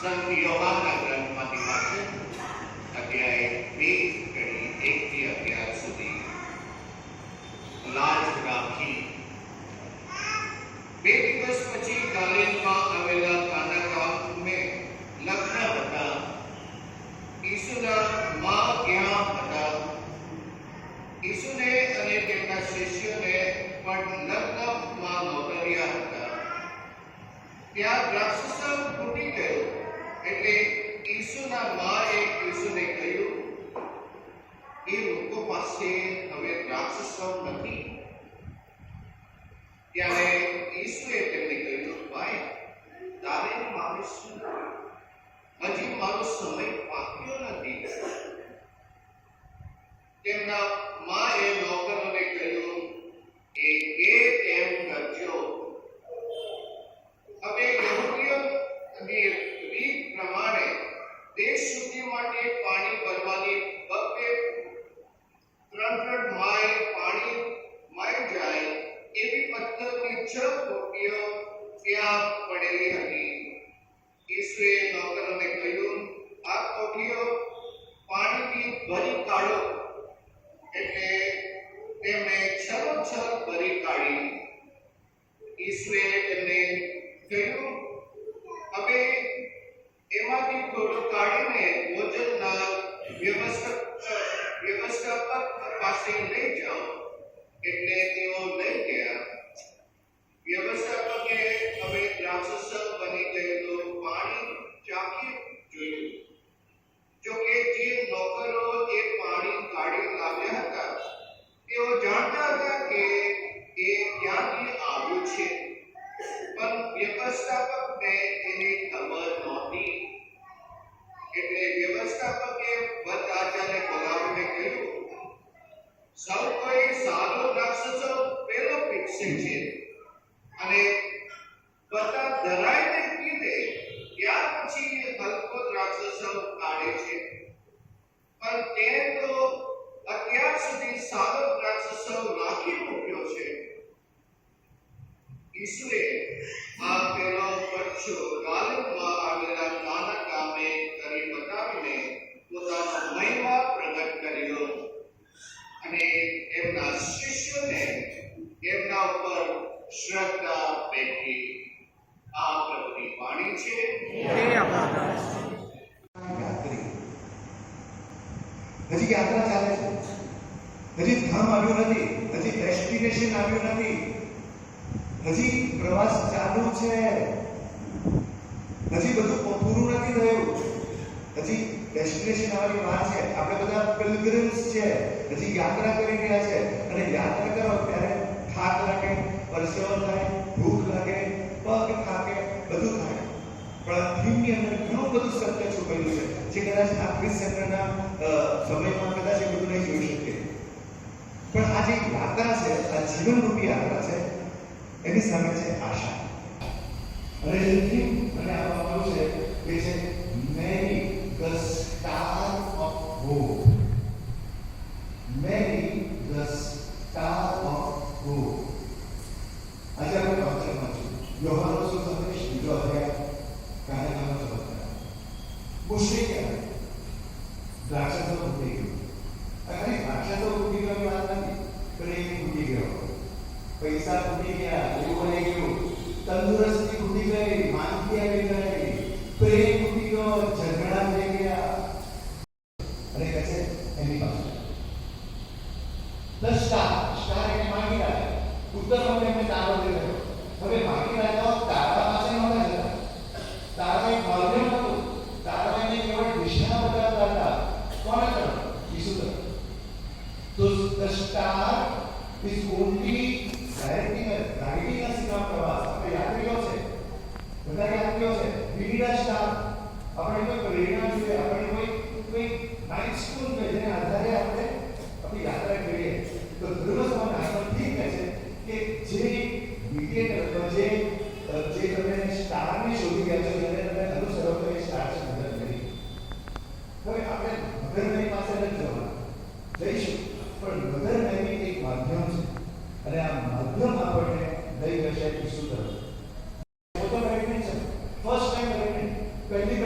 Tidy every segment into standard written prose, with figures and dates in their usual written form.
સંત યોહાનના ગ્રંથમાંથી વાંચન અધ્યાય 2 કડી 1 થી 11 સુધી. લાજ રાખી. 2 દિવસ પછી ગાલિલમાં આવેલા કાના ગામમાં લગ્ન હતા. ઈસુના મા ત્યાં હતા. ઈસુને અને તેમના શિષ્યોને પણ લગ્નમાં નોતર્યા હતા. ત્યાં દ્રાક્ષરસ ફૂટી ગયો. એટલે ઈસુના માએ ઈસુને કહ્યું, એ લોકો પાસે હવે દ્રાક્ષરસ નથી. ત્યારે ઈસુએ તેમને કહ્યું, ભાઈ, તારે મારે શું? હજી મારો સમય પાક્યો નથી. તેમના માએ નોકરોને કહ્યું, એ એમ કરજો. હવે યહૂદીઓની રીત પ્રમાણે દેશ શુદ્ધિ માટે પાણી ભરવાની વખતે 3 માઇલ પાણી માઈ જાય એવી પથ્થરની 6 કોઠીઓ ત્યાં પડેલી હતી. ઈસુએ નોકરોને કહ્યું, આ કોઠીઓ પાણીથી ભરી કાઢો. એટલે તેમણે છલોછલ ભરી કાઢી. ઈસુએ તેમને કહ્યું, હવે એમાંથી થોડું કાઢીને ભોજનના વ્યવસ્થાપક પાસે લઈ જાઓ. એટલે તેઓ લઈ ગયા. વ્યવસ્થાપકે હવે દ્રાક્ષરસ બની ગયેલું પાણી ચાખી જોયું. જોકે જે નોકરો એ પાણી કાઢી લાવ્યા હતા, તેઓ જાણતા હતા કે એ ક્યાંથી આવ્યું છે, પણ વ્યવસ્થાપકને એની ખબર નહોતી. એટલે વ્યવસ્થાપકે વરરાજાને બોલાવીને કહ્યું, સૌ કોઈ સારો દ્રાક્ષરસ પેલો પીરસે છે અને બધા ધરાઈને પીવે, ત્યાર પછી હલકો દ્રાક્ષરસ કાઢે છે. પણ તે તો અત્યાર સુધી સારો દ્રાક્ષરસ રાખી મૂક્યો છે. ઈસુએ આ પેલો પક્ષો ગાલિલમાં આવેલા કાના ગામે કરી બતાવીને પોતાનો મહિમા પ્રગટ કર્યો અને એમના શિષ્યોને એમના ઉપર શ્રદ્ધા બેઠી. આ પ્રભુની વાણી છે. હજી યાત્રા ચાલે છે. હજી ધામ આવ્યું નથી. હજી ડેસ્ટિનેશન આવ્યું નથી. હજી પ્રવાસ ચાલુ છે. હજી બધું પૂરું નથી થયું. હજી ડેસ્ટિનેશન આવવાની વાર છે. આપણે બધા પિલગ્રિમ્સ છે. હજી યાત્રા કરી રહ્યા છે. અને યાત્રા કરો ત્યારે થાક લાગે, પરસેવો થાય, ભૂખ લાગે, પગ થાકે, બધું થાય. પણ થીમની અંદર ઘણું બધું સત્ય છુપાયેલું છે, જે કદાચ આ ક્રિશ્ચનના સમયમાં કદાચ એ બધું નહીં જોઈ શકીએ. પણ આ જે યાત્રા છે, આ જીવનરૂપી યાત્રા છે, એની સામે છે આશા. અને જે થીમ અને આ વાપરું છે એ છે Mary the star of hope. Mary the star of hope. આજે આપણે વાંચનમાં છું યોહાનનો સુસંદેશ 2 અધ્યાય કાર્યક્રમ ચલાવતા. મુશ્કેલ કહેવાય. દ્રાક્ષરસ ફૂટી ગયું. ખાલી દ્રાક્ષરસ ફૂટી ગયો વાત નથી, પ્રેમ ફૂટી ગયો, પૈસા ફૂટી ગયા, એવું બની ગયું, તંદુરસ્તી ફૂટી ગઈ, માંદગી આવી ગઈ, પ્રેમ ફૂટી ગયો, ઝઘડા થઈ ગયા. અને કહે છે એની પાસે ધ સ્ટાર. સ્ટાર એટલે માગી રહ્યા. ઉત્તરમાં એમને તારો દેખાયો. હવે માગી રહ્યા તારા પાસે નહોતા જતા. તારા એક માધ્યમ હતું. તારા એને કેવળ દિશા બતાવતા હતા. કોણ હતા? ઈસુ હતા. તો the star is only guiding us in our પ્રવાસ. આપણે યાત્રીઓ છે, બધા યાત્રીઓ છે. We need a star. આપણે કોઈ પ્રેરણા જોઈએ, આપણે કોઈ નાઇટ સ્કૂલ જોઈએ, જેના આધારે આપણે આપણી યાત્રા કરીએ. તો ધર્મસભાના આગળ ઠીક કહે છે કે જે મીડિયેટર અથવા જે તમે સ્ટારને શોધી ગયા છો, જેને તમે અનુસરો છો, એ સ્ટાર છે મધર મેરી. હવે આપણે મધર મેરી પાસે નથી જવાનું, જઈશું, પણ મધર મેરી એક માધ્યમ છે અને આ માધ્યમ આપણને લઈ જશે ઈસુ તરફ. ફર્સ્ટ ટાઈમ પહેલી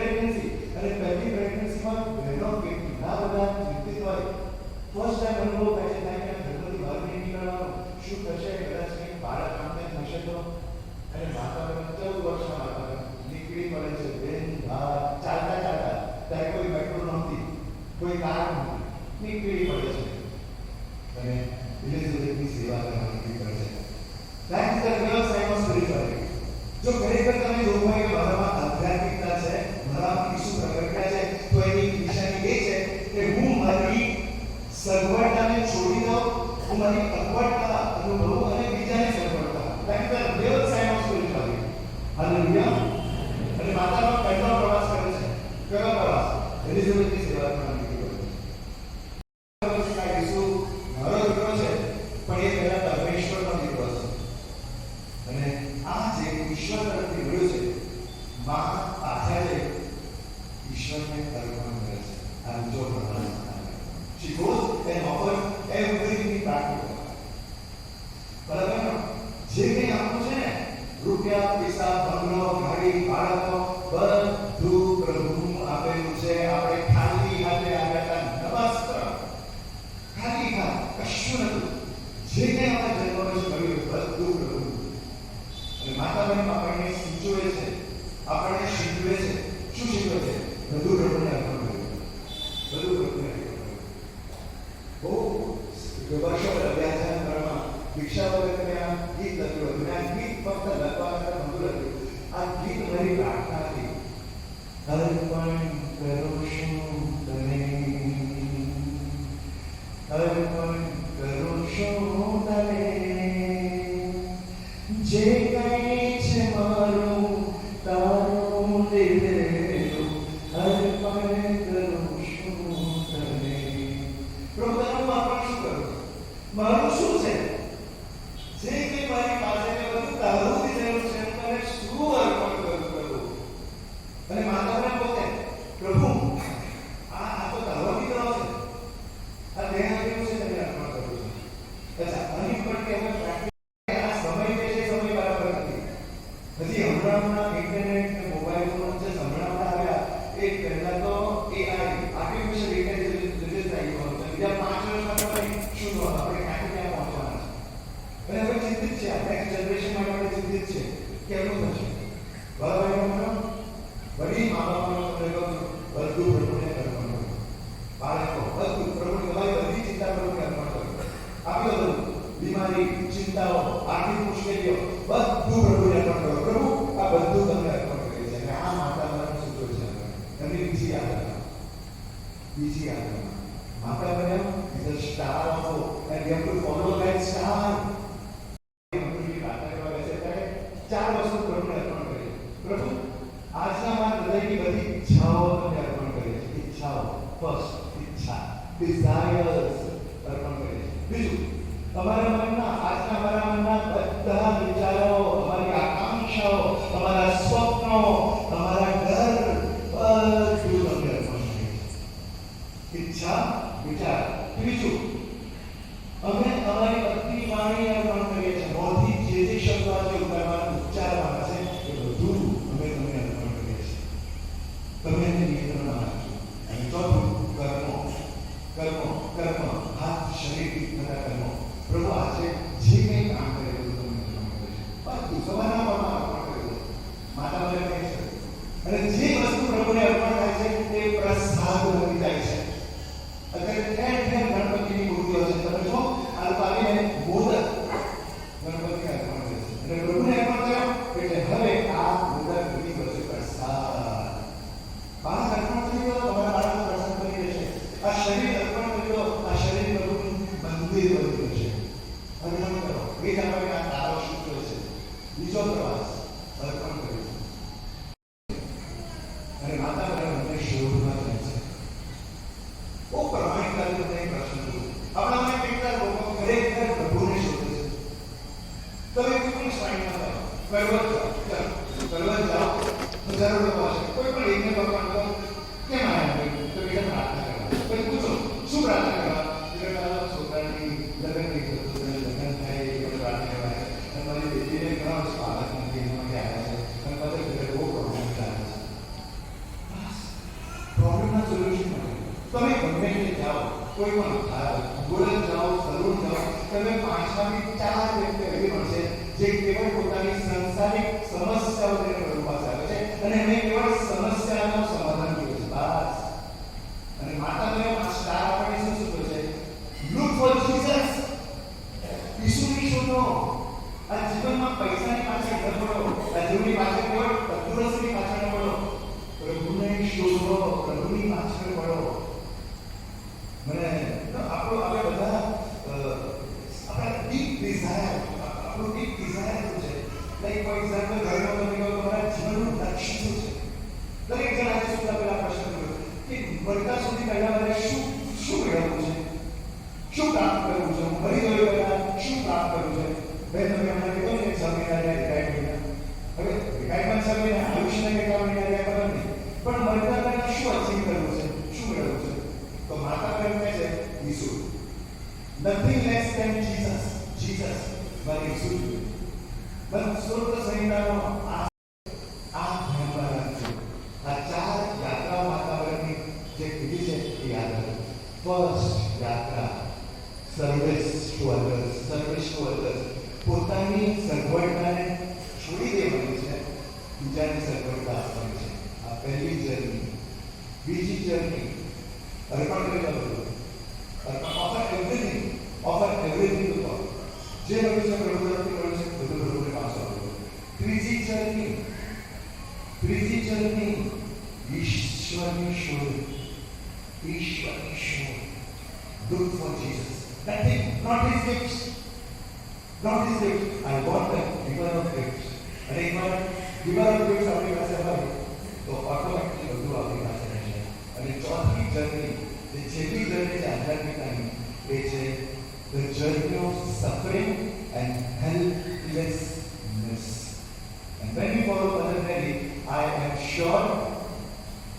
પીળી પડે છે અને એલિઝાબેથની સેવા કરવાની પીળી પડે છે. That is the real sign of spirituality. જો ખરેખર તમે જોવું હોય કે મારામાં આધ્યાત્મિકતા છે, મારામાં ઈસુ પ્રગટ્યા છે, તો એની નિશાની એ છે કે હું મારી સગવડતાને છોડી દઉં, હું મારી અગવડતા અનુભવું અને બીજાને સગવડતા. That is the real sign of spirituality. Hallelujah. અને માતાનો પહેલો પ્રવાસ કરે છે. કયો પ્રવાસ? એલિઝાબેથની સેવા કરવાની પીળી પડે છે. ઈસુ મારો દીકરો છે, પણ એ પહેલા પરમેશ્વરનો દીકરો છે. અને આ જે ઈશ્વર તરફથી મળ્યું છે, માં પાછા જે ઈશ્વરને અર્પણ કરે છે. આ બીજો પ્રમાણ she goes and offers everything back to God. બરાબર? જે કંઈ આપણું છે ને, રૂપિયા, પૈસા, બંગલો, ગાડી, બાળકો, બધું પ્રભુ આપેલું છે. આપણે ખાલી હાથે આવ્યા હતા, નમસ્કાર, ખાલી હાથ, કશું નતું. જે કંઈ આપણે જન્મ મળ્યું બધું પ્રભુ. અને માતા બહેન આપણને સૂચવે છે, આપણને શીખવે છે. શું શીખવે છે? બધું પ્રભુને અર્પણ કર્યું. બધું પ્રભુને અર્પણ કર્યું. બહુ વર્ષો અભ્યાસક્રમમાં દીક્ષા વખતે આ ગીત લખ્યું હતું. આ ગીત ફક્ત લખવા કરતા નહોતું લખ્યું. આ ગીત મારી પ્રાર્થના હતી. અર્પણ કરો શું તને, અર્પણ કરો શું તને, જે કંઈ છે મારું તારું દિલેરું, અર્પણ કરું શું તને. પ્રભુ તારું અર્પણ શું કરું? મારું શું છે? જે કંઈ મારી પાસે છે બધું તારું દિલેરું છે. મને શું અર્પણ કરું પ્રભુ? અને માતાને પોતે પ્રભુ આ તો તારો દીકરો છે, આ દેહ આપ્યું છે, તને અર્પણ કરું છું. અચ્છા, અહીં પણ કે અમે હજી હમણાં ઇન્ટરનેટ અને મોબાઈલ ફોન જે હમણાં આવ્યા એ પહેલા તો AI આર્ટિફિશિયલ ઇન્ટેલિજન્સ આવ્યું હતું. બીજા 5 વર્ષમાં તો શું જોવાનું, આપણે ક્યાંથી ક્યાં પહોંચવાના છે. અને હવે ચિંતિત છે, નેક્સ્ટ જનરેશન માટે આપણે ચિંતિત છે કેમનું થશે. બરાબર? વડી મા બાપનો બધું પ્રભુને અર્પણ કરો. બાળકો બધું પ્રભુને, તમારી બધી ચિંતા પ્રભુને અર્પણ કરો. આપ્યો બધું, બીમારી, ચિંતાઓ, આર્થિક મુશ્કેલીઓ બધું પ્રભુને અર્પણ કરો. પ્રભુ આ બધું તમને અર્પણ કરી છે. અને આ માતા બહેન શું છે? એમની બીજી આજ્ઞા, માતા બહેન is a star also and you have to follow that star. ચાર વસ્તુ પ્રભુને અર્પણ કરી. પ્રભુ આજના મારા હૃદયની બધી ઈચ્છાઓ તમને અર્પણ કરી છે. ઈચ્છાઓ, ફર્સ્ટ ઈચ્છા, ડિઝાયર્સ અર્પણ કરી છે. બીજું, અમારા મનના, આજના અમારા મનના બધા વિચારો, અમારી આકાંક્ષાઓ, અમારા સ્વપ્નો, અમારા ડર બધું તમને અર્પણ કરીએ. ઈચ્છા, વિચાર. ત્રીજું, અમે અમારી બધી વાણી અર્પણ કરીએ છીએ. મોંથી જે શબ્દો આજે ઉતારવાના, ઉચ્ચારવાના છે એ બધું અમે તમને અર્પણ કરીએ છીએ. તમે એને નિયંત્રણમાં રાખજો. અને ચોથું, કર્મ, હાથ, શરીરથી થતા કર્મો. પ્રભુ આજે જે કંઈ કામ કરે બધું તમને અર્પણ કરે છે. બધું સવારના પરમાં અર્પણ કરે છે. માતા બહેન કહે છે. અને જે વસ્તુ પ્રભુને અર્પણ થાય છે તે પ્રસાદ બની જાય છે. અત્યારે ઠેર ઠેર ગણપતિની મૂર્તિઓ છે. તમે જો આ પાવીને મોદક ગણપતિને અર્પણ કરે છે. અને પ્રભુને અર્પણ કર્યો એટલે હવે આ મોદક બની ગયો છે પ્રસાદ. બાળક અર્પણ થઈ ગયો, તમારા બાળકનો પ્રસાદ બની રહેશે. આ શરીર અર્પણ કરી દો, આ શરીર પ્રભુનું મંદિર બની જશે. અર્પણ કરો. એ જ આપણે આ તારો સૂત્ર છે. બીજો પ્રવાસ અર્પણ કર્યું. અને માતા બહેન મને શોધમાં જાય છે. બહુ પ્રમાણિકતાથી મને એક પ્રશ્ન પૂછું. આપણામાં કેટલા લોકો ખરેખર પ્રભુને શોધે છે? તમે કોઈ પણ શ્રેણીમાં જાઓ, પર્વત જાઓ, હજારો લોકો હશે. કોઈ પણ એકને ભગવાન કહો કેમ આવ્યા? તો બીજા પ્રાર્થના કરવા. પછી પૂછો શું પ્રાર્થના કરવા? છોકરાની લગ્ન નહીં થતું, લગ્ન થાય એ પ્રાર્થના કરાય. અને મારી બેટીને ઘણા વર્ષ બાળક નથી, એમાંથી આવ્યા છે. અને પછી ઘરે બહુ પ્રોબ્લેમ ચાલે છે. પ્રોબ્લેમના સોલ્યુશન માટે તમે ગમે તે જાઓ, કોઈ પણ ગોળન જાઓ, સલૂન જાઓ, તમે 5માંથી 4 વ્યક્તિ એવી મળશે જે કેવળ પોતાની સંસારિક સમસ્યાઓ લઈને પ્રભુ પાસે આવે છે અને એમને કેવળ સમસ્યાનું સમાધાન કર્યું છે. બસ. અને માતા બહેન આ સ્ટાર આપણને શું સૂચવે છે? Nothing less than Jesus. Jesus. મારે શું જોઈએ? બસ સ્વર્ગ સંહિતાનો આ ધ્યાનમાં રાખજો. આ ચાર યાત્રા વાતાવરણની જે કીધી છે એ યાદ રાખજો. ફર્સ્ટ યાત્રા સર્વિસ ટુ અધર્સ. પોતાની સગવડતાને છોડી દેવાની છે, બીજાને સગવડતા આપવાની છે. આ પહેલી જર્ની. બીજી જર્ની અર્પણ કરી દેવાનું. Offer everything two God. જે બધું છે પ્રભુથી મળે છે બધું પ્રભુને પાછો આપો. ત્રીજી જર્ની ઈશ્વરની શોધ. Look for Jesus. Nothing, not his gifts. I want the giver of gifts. અને એકવાર giver of gifts આપણી પાસે હોય તો ઓટોમેટિકલી બધું આપણી પાસે રહેશે. અને ચોથી જર્ની, જે છેલ્લી જર્ની છે આધ્યાત્મિકતાની, એ છે the journey of suffering and helplessness. And when we follow Mother Mary, I am sure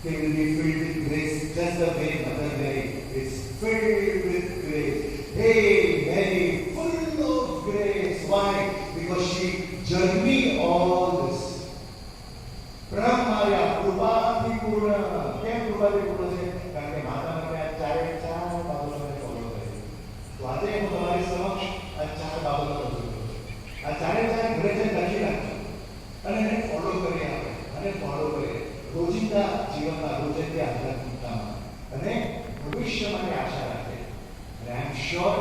they will be filled with grace, just the way Mother Mary is filled with grace. Hey Mary, full of grace. Why? Because she journeyed all this. પ્રણામ માર્યા, કૃપાથી પૂર્ણ. કેમ કૃપાથી પૂર્ણ છે? કારણ કે માતા મને આ ચાર બાબતોને ફોલો કરી. તો આજે હું તમારી સમક્ષ આ ચાર બાબતો રજૂ કરું છું. આ ચારે ચાર ઘરે જઈને લખી રાખજો અને એને ફોલો કરીએ આપણે, ફોલો કરીએ રોજિંદા જીવનમાં, રોજિંદી આધ્યાત્મિકતામાં, અને ભવિષ્ય માટે આશા રાખીએ. અને આઈ એમ શ્યોર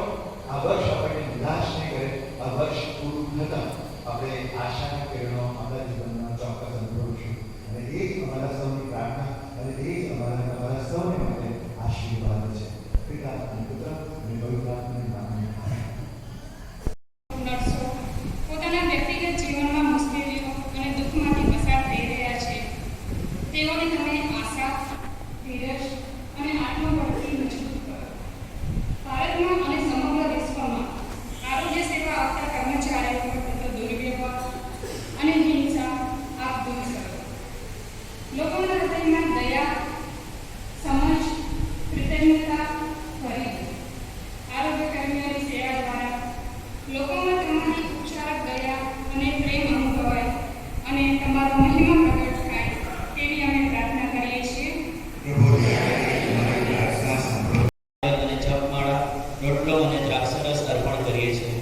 આ વર્ષ આપણને નિરાશ નહીં કરે. આ વર્ષ પૂરું થતાં આપણે આશાના કિરણો આપણા જીવનમાં ચોક્કસ અનુભવીશું. અને એ જ અમારા સૌની પ્રાર્થના અને એ જ અમારા સૌને માટે આશીર્વાદ છે. પિતા અને પુત્ર અને પવિત્ર આત્માના નામે. પોતાના વ્યક્તિગત જીવનમાં મુશ્કેલીઓ અને દુઃખમાંથી પસાર થઈ રહ્યા છે તેઓને તમે આશા, ધીરજ અને આત્મબળથી મજબૂત કરો. ભારતમાં અને સમગ્ર વિશ્વમાં આરોગ્ય સેવા આપતા કર્મચારીઓ પર થતો દુર્વ્યવહાર અને હિંસા આપ દૂર કરો. લોકોના હૃદયમાં દયા, સમજ, કૃતજ્ઞતા ભરી દો. આરોગ્ય કર્મીઓની સેવા દ્વારા લોકોમાં તમારી ઉપચાર, દયા અને પ્રેમ અનુભવાય અને તમારો મહિમા પ્રગટ થાય તેવી અમે પ્રાર્થના કરીએ છીએ. અને જપમાળા, રોટલો અને દ્રાક્ષરસ અર્પણ કરીએ છીએ.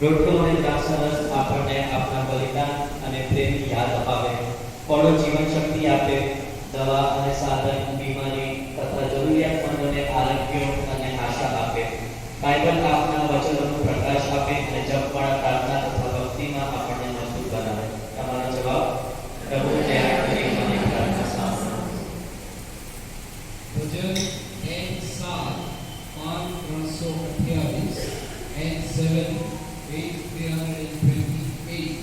રોટલો અને દ્રાક્ષરસ આપણને આપણા બલિદાન અને પ્રેમ યાદ અપાવે. ફળો જીવન શક્તિ આપે. દવા અને સાધન, બીમારી તથા જરૂરિયાતમંદોને આરોગ્ય અને આશા આપે. બાઇબલ આપના વચનોનો પ્રકાશ આપે અને જપમાળા, પ્રાર્થના તથા ભક્તિમાં આપણને મજબૂત બનાવે. તમારો જવાબ: પ્રભુ દયા કરી મને પ્રાર્થના સાંભળો. ભજન N7 5328 N7 8328.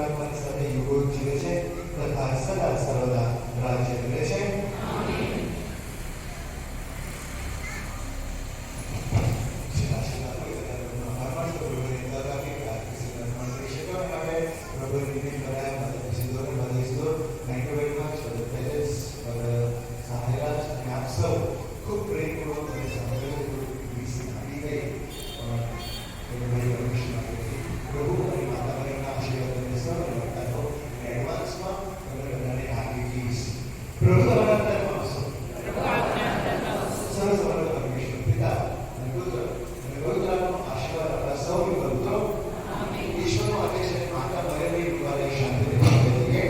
આત્માની સાથે યુગો જીવે છે તથા સદા સર્વદા રાજ્ય કરે છે. ખૂબ પ્રેમપૂર્વક અને સાંભળેલું વીસી આપી ગઈ પ્રભુ અને માતા મરિયમના આશીર્વાદને સર્વ મળતા એડવાન્સમાં તમને બધાને આપી દઈશ. પ્રભુ તમારા તરફમાં હશો. સરસ વરદ પરમેશ્વર પિતા અને પુત્ર અને પવિત્ર આત્માનો આશીર્વાદ આપણા સૌની પર ઉતરો. ઈશ્વરનો આદેશ છે માતા મરિયમની દ્વારા શાંતિથી કરીએ.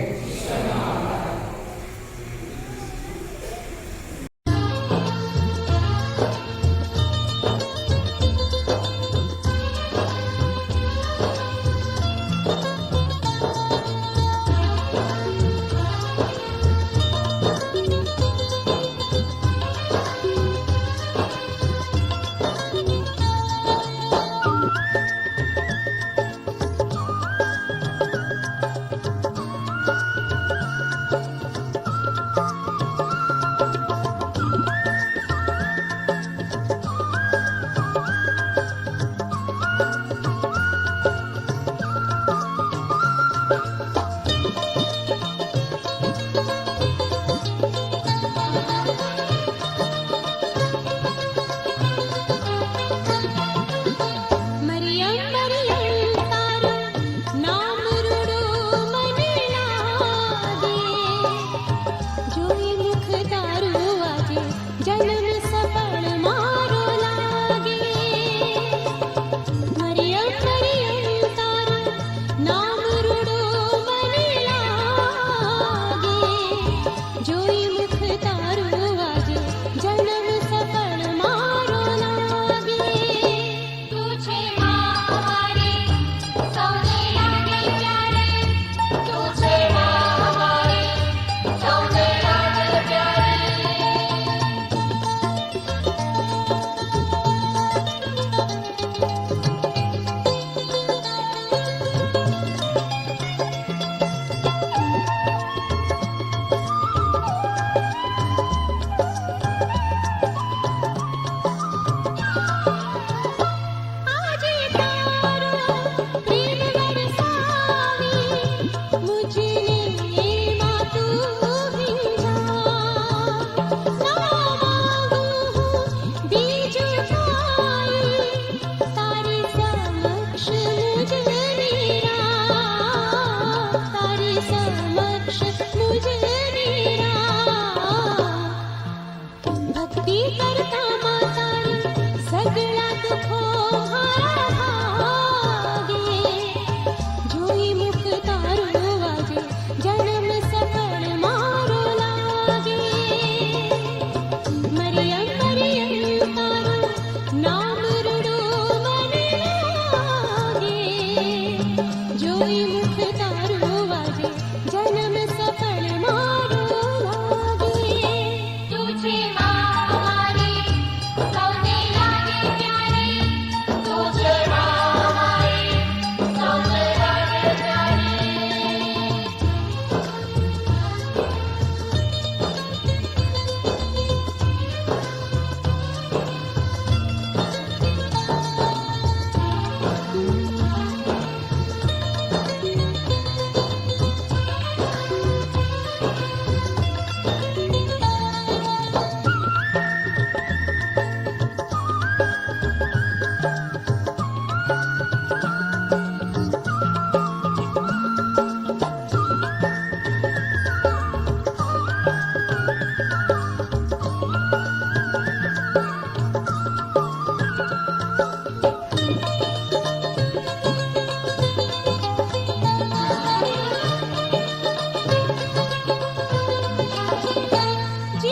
મરિયમ મરિયમ